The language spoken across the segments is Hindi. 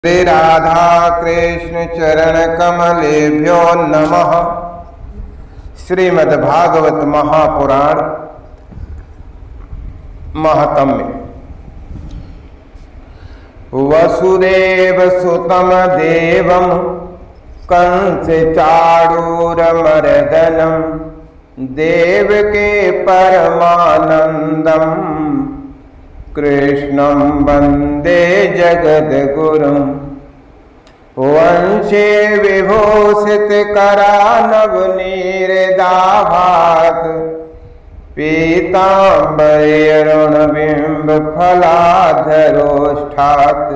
श्री राधा कृष्ण चरण कमलेभ्यो नमः। श्रीमद्भागवत महापुराण महात्म्य। वसुदेव सुतम देवम कंस चाणूरमर्दनम देवके परमानंदम कृष्णं वंदे जगद्गुरुं। वंशे विभूषित करानवनीरदाभात पीताम्बरेरुणबिंब फलाधरोष्ठात्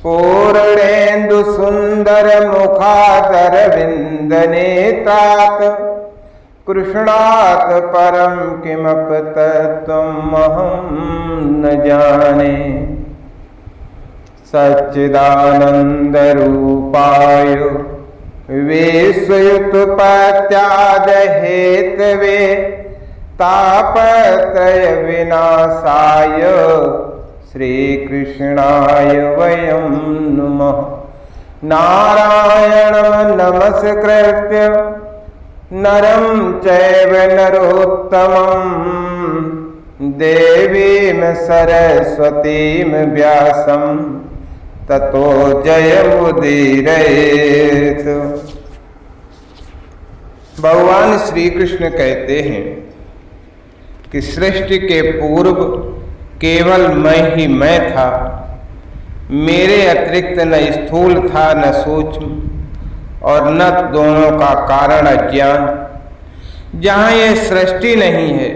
पूर्णेन्दु सुंदर मुखादरविंदनेत्रात् कृष्णात् परम किमपि तत्त्वमहं न जाने। सच्चिदानन्दरूपाय विश्वोत्पत्त्यादिहेतवे तापत्रय विनाशाय श्रीकृष्णाय वयं नुमः। नारायणं नमस्कृत्य नरं चैव नरोत्तमं देवीं सरस्वतीं व्यासं ततो जयमुदीरयेत्। भगवान श्री कृष्ण कहते हैं कि सृष्टि के पूर्व केवल मैं ही मैं था, मेरे अतिरिक्त न स्थूल था न सूक्ष्म और न दोनों का कारण अज्ञान। जहाँ ये सृष्टि नहीं है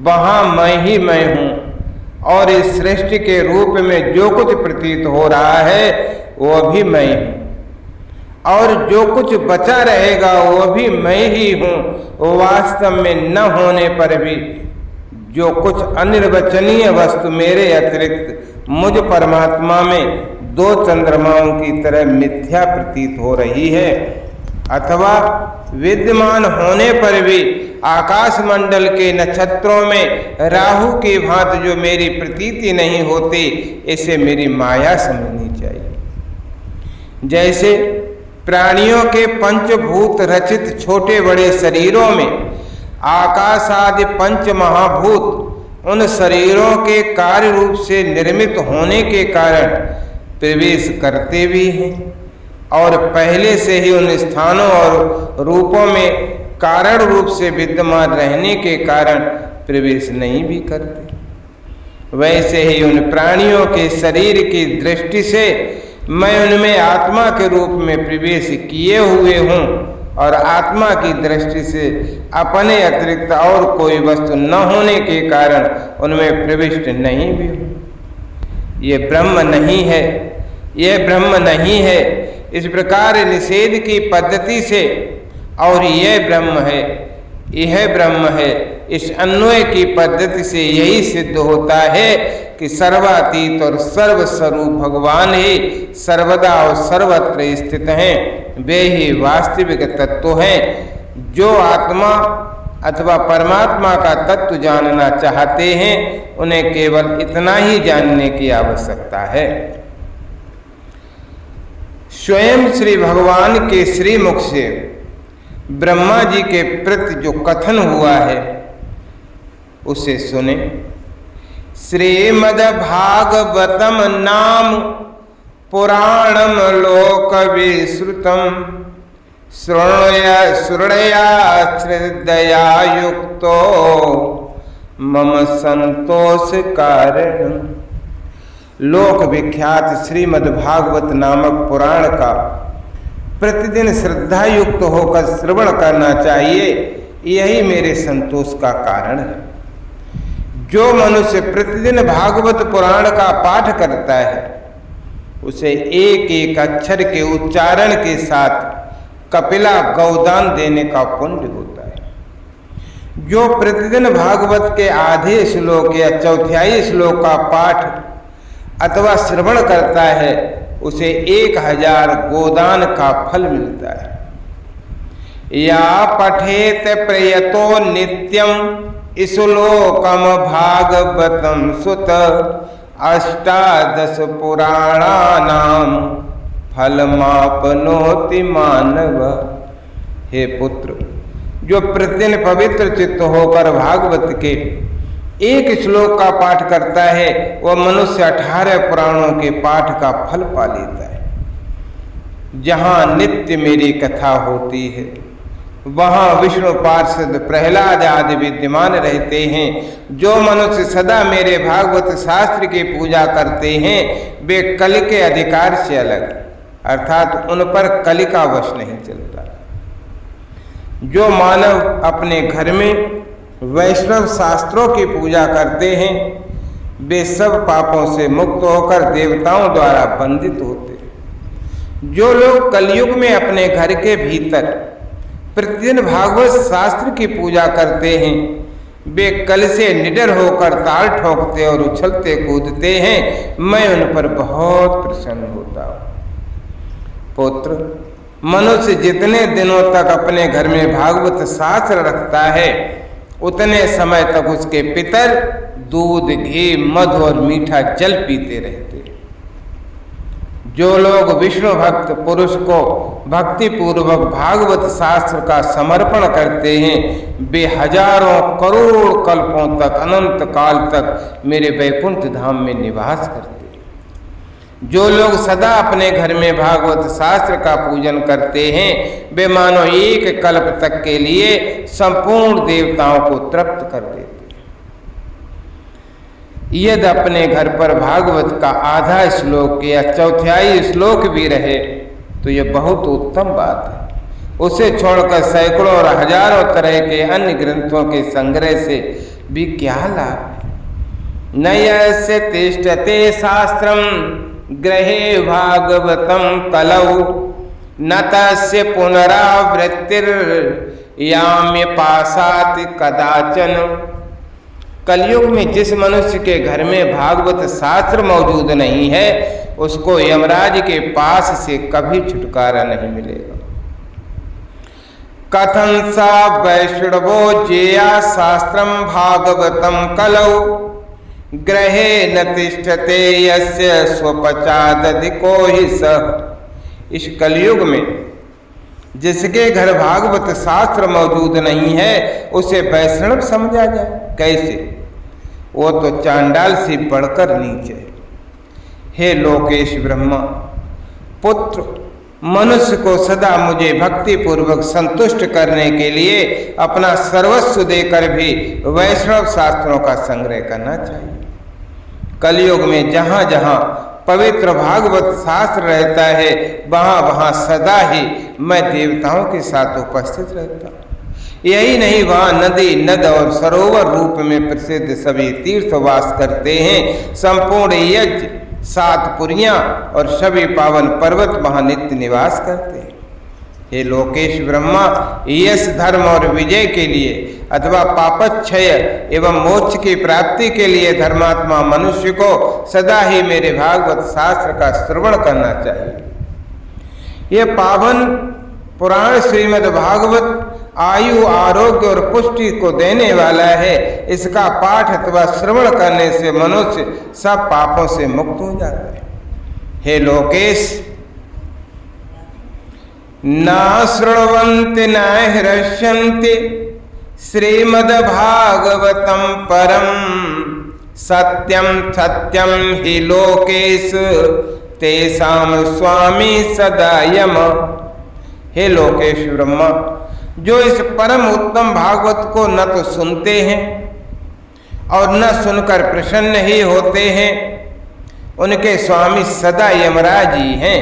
वहाँ मैं ही मैं हूँ, और इस सृष्टि के रूप में जो कुछ प्रतीत हो रहा है वो भी मैं हूँ, और जो कुछ बचा रहेगा वो भी मैं ही हूँ। वास्तव में न होने पर भी जो कुछ अनिर्वचनीय वस्तु मेरे अतिरिक्त मुझ परमात्मा में दो चंद्रमाओं की तरह मिथ्या प्रतीत हो रही है, अथवा विद्यमान होने पर भी आकाश मंडल के नक्षत्रों में राहु की भांति जो मेरी प्रतीति नहीं होती, इसे मेरी माया समझनी चाहिए। जैसे प्राणियों के पंचभूत रचित छोटे बड़े शरीरों में आकाश आदि पंच महाभूत उन शरीरों के कार्य रूप से निर्मित होने के कारण प्रवेश करते भी हैं, और पहले से ही उन स्थानों और रूपों में कारण रूप से विद्यमान रहने के कारण प्रवेश नहीं भी करते। वैसे ही उन प्राणियों के शरीर की दृष्टि से मैं उनमें आत्मा के रूप में प्रवेश किए हुए हूँ, और आत्मा की दृष्टि से अपने अतिरिक्त और कोई वस्तु न होने के कारण उनमें प्रविष्ट नहीं भी हूँ। ये ब्रह्म नहीं है, यह ब्रह्म नहीं है, इस प्रकार निषेध की पद्धति से और यह ब्रह्म है, यह ब्रह्म है, इस अन्वय की पद्धति से यही सिद्ध होता है कि सर्वातीत और सर्वस्वरूप भगवान ही सर्वदा और सर्वत्र स्थित हैं। वे ही वास्तविक तत्व हैं। जो आत्मा अथवा परमात्मा का तत्व जानना चाहते हैं उन्हें केवल इतना ही जानने की आवश्यकता है। स्वयं श्री भगवान के श्रीमुख से ब्रह्मा जी के प्रति जो कथन हुआ है उसे सुने। श्रीमद्भागवतम नाम पुराणम लोक विश्रुतम श्रृणया श्रद्धया युक्तो मम संतोष कारण। लोक विख्यात श्रीमद्भागवत नामक पुराण का प्रतिदिन श्रद्धा युक्त होकर श्रवण करना चाहिए, यही मेरे संतोष का कारण है। जो मनुष्य प्रतिदिन भागवत पुराण का पाठ करता है उसे एक एक अक्षर के उच्चारण के साथ कपिला गौदान देने का पुण्य होता है। जो प्रतिदिन भागवत के आधे श्लोक या चौथाई श्लोक का पाठ अथवा श्रवण करता है उसे 1000 गोदान का फल मिलता है। या पठेत प्रयतो नित्यम श्लोकम भागवतम सुत अष्टादश पुराणानाम फलमापनोति मानव। हे पुत्र, जो प्रतिदिन पवित्र चित्त होकर भागवत के एक श्लोक का पाठ करता है वह मनुष्य 18 पुराणों के पाठ का फल पा लेता है। जहाँ नित्य मेरी कथा होती है वहाँ विष्णु पार्षद प्रहलाद आदि विद्यमान रहते हैं। जो मनुष्य सदा मेरे भागवत शास्त्र की पूजा करते हैं वे कलि के अधिकार से अलग, अर्थात उन पर कलि का वश नहीं चलता। जो मानव अपने घर में वैष्णव शास्त्रों की पूजा करते हैं वे सब पापों से मुक्त होकर देवताओं द्वारा बंदित होते हैं। जो लोग कलयुग में अपने घर के भीतर प्रतिदिन भागवत शास्त्र की पूजा करते हैं वे कल से निडर होकर ताल ठोकते और उछलते कूदते हैं। मैं उन पर बहुत प्रसन्न होता हूँ। पुत्र, मनुष्य जितने दिनों तक अपने घर में भागवत शास्त्र रखता है उतने समय तक उसके पितर दूध, घी, मधु और मीठा जल पीते रहते। जो लोग विष्णु भक्त पुरुष को भक्ति पूर्वक भागवत शास्त्र का समर्पण करते हैं वे हजारों करोड़ कल्पों तक, अनंत काल तक मेरे वैकुंठ धाम में निवास करते हैं। जो लोग सदा अपने घर में भागवत शास्त्र का पूजन करते हैं वे मानो एक कल्प तक के लिए संपूर्ण देवताओं को तृप्त कर देते हैं। यदि अपने घर पर भागवत का आधा श्लोक या चौथाई श्लोक भी रहे तो यह बहुत उत्तम बात है। उसे छोड़कर सैकड़ों और हजारों तरह के अन्य ग्रंथों के संग्रह से भी क्या लाभ है। न यस्य तिष्ठते शास्त्रम ग्रहे भागवतम कलौ न तस्य पुनरावृत्तिर याम्य पासाति कदाचन। कलयुग में जिस मनुष्य के घर में भागवत शास्त्र मौजूद नहीं है उसको यमराज के पास से कभी छुटकारा नहीं मिलेगा। कथं सा वैष्णवो जेया शास्त्रम भागवतम कलौ ग्रहे न तिष्ठते यस्य स्वपचादधिको हि सः। इस कलयुग में जिसके घर भागवत शास्त्र मौजूद नहीं है उसे वैष्णव समझा जाए कैसे? वो तो चांडाल से बढ़कर नीचे। हे लोकेश ब्रह्मा, पुत्र, मनुष्य को सदा मुझे भक्ति पूर्वक संतुष्ट करने के लिए अपना सर्वस्व देकर भी वैष्णव शास्त्रों का संग्रह करना चाहिए। कलयुग में जहाँ जहाँ पवित्र भागवत शास्त्र रहता है वहाँ वहाँ सदा ही मैं देवताओं के साथ उपस्थित रहता हूँ। यही नहीं, वहाँ नदी, नद और सरोवर रूप में प्रसिद्ध सभी तीर्थ वास करते हैं। संपूर्ण यज्ञ, 7 पुरियां और सभी पावन पर्वत वहाँ नित्य निवास करते हैं। हे लोकेश ब्रह्मा, यश, धर्म और विजय के लिए अथवा पापक्षय एवं मोक्ष की प्राप्ति के लिए धर्मात्मा मनुष्य को सदा ही मेरे भागवत शास्त्र का श्रवण करना चाहिए। यह पावन पुराण श्रीमद् भागवत आयु, आरोग्य और पुष्टि को देने वाला है। इसका पाठ अथवा श्रवण करने से मनुष्य सब पापों से मुक्त हो जाता है। हे लोकेश, न शृण्वन्ति न हृष्यन्ति श्रीमद् भागवतं परम सत्यम सत्यम हि लोकेश तेषां स्वामी सदा यम। हे लोकेश ब्रह्मा, जो इस परम उत्तम भागवत को न तो सुनते हैं और न सुनकर प्रसन्न ही होते हैं उनके स्वामी सदा यमराज ही हैं।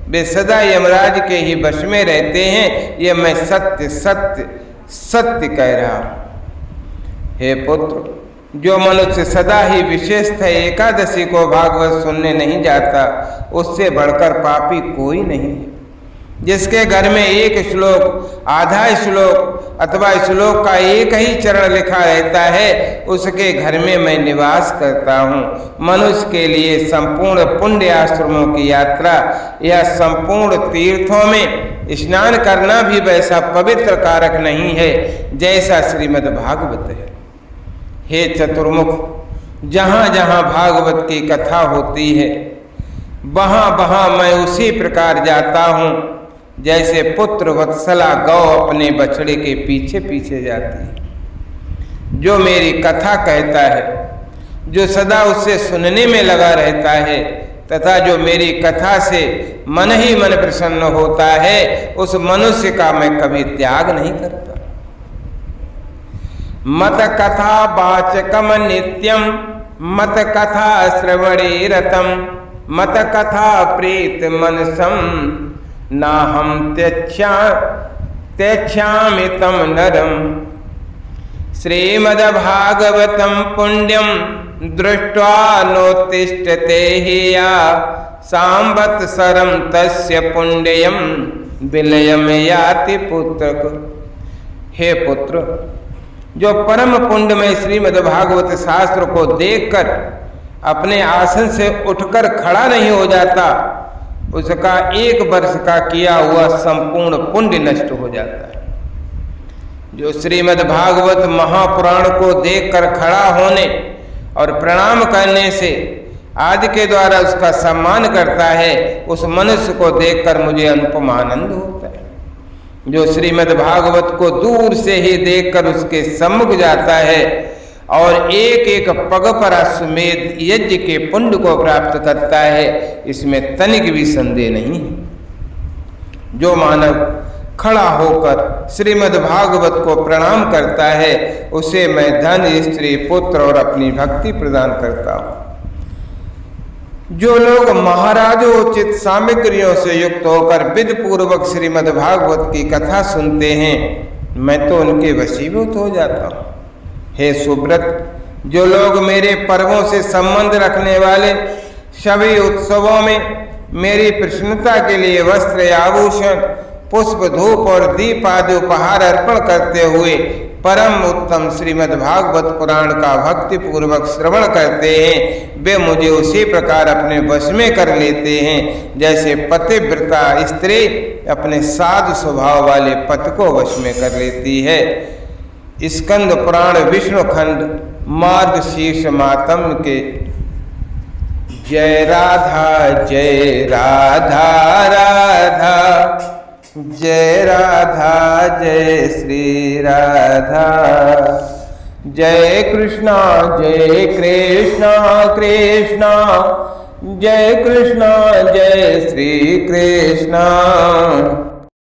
वे सदा यमराज के ही वश में रहते हैं। ये मैं सत्य सत्य सत्य कह रहा हूँ। हे पुत्र, जो मनुष्य सदा ही विशेषतः एकादशी को भागवत सुनने नहीं जाता उससे बढ़कर पापी कोई नहीं है। जिसके घर में एक श्लोक, आधा श्लोक अथवा श्लोक का एक ही चरण लिखा रहता है उसके घर में मैं निवास करता हूँ। मनुष्य के लिए संपूर्ण पुण्य आश्रमों की यात्रा या संपूर्ण तीर्थों में स्नान करना भी वैसा पवित्र कारक नहीं है जैसा श्रीमद् भागवत है। हे चतुर्मुख, जहाँ जहाँ भागवत की कथा होती है वहाँ वहाँ मैं उसी प्रकार जाता हूँ जैसे पुत्र वत्सला गौ अपने बछड़े के पीछे पीछे जाती है। जो मेरी कथा कहता है, जो सदा उससे सुनने में लगा रहता है तथा जो मेरी कथा से मन ही मन प्रसन्न होता है, उस मनुष्य का मैं कभी त्याग नहीं करता। मत कथा वाचकम नित्यम मत कथा श्रवणे रतम मत कथा प्रीत मनसम ना हम त्यक्षामि तम नरम। श्रीमद्भागवतम पुण्यम दृष्ट्वा नोत्तिष्ठते हि या सांवत्सरं तस्य पुण्यम विलयम याति पुत्रक। हे पुत्र, जो परम पुण्य में श्रीमद्भागवत शास्त्र को देखकर अपने आसन से उठकर खड़ा नहीं हो जाता, उसका 1 वर्ष का किया हुआ संपूर्ण पुण्य नष्ट हो जाता है। जो श्रीमद्भागवत महापुराण को देखकर खड़ा होने और प्रणाम करने से आदि के द्वारा उसका सम्मान करता है, उस मनुष्य को देखकर मुझे अनुपम आनंद होता है। जो श्रीमद्भागवत को दूर से ही देखकर उसके सम्मुख जाता है और एक एक पग पर अश्वमेध यज्ञ के पुण्य को प्राप्त करता है, इसमें तनिक भी संदेह नहीं है। जो मानव खड़ा होकर श्रीमद्भागवत को प्रणाम करता है, उसे मैं धन, स्त्री, पुत्र और अपनी भक्ति प्रदान करता हूँ। जो लोग महाराजोचित सामग्रियों से युक्त होकर विधि पूर्वक श्रीमद्भागवत की कथा सुनते हैं, मैं तो उनके वशीभूत हो जाता हूँ। हे सुब्रत, जो लोग मेरे पर्वों से संबंध रखने वाले सभी उत्सवों में मेरी प्रसन्नता के लिए वस्त्र, आभूषण, पुष्प, धूप और दीप आदि उपहार अर्पण करते हुए परम उत्तम श्रीमद्भागवत पुराण का भक्ति पूर्वक श्रवण करते हैं, वे मुझे उसी प्रकार अपने वश में कर लेते हैं जैसे पतिव्रता स्त्री अपने साधु स्वभाव वाले पति को वश में कर लेती है। स्कंद पुराण विष्णु खंड मार्गशीर्ष मातम के। जय राधा जय राधा राधा, जय राधा जय श्री राधा, जय कृष्णा कृष्णा जय कृष्णा जय श्री कृष्णा।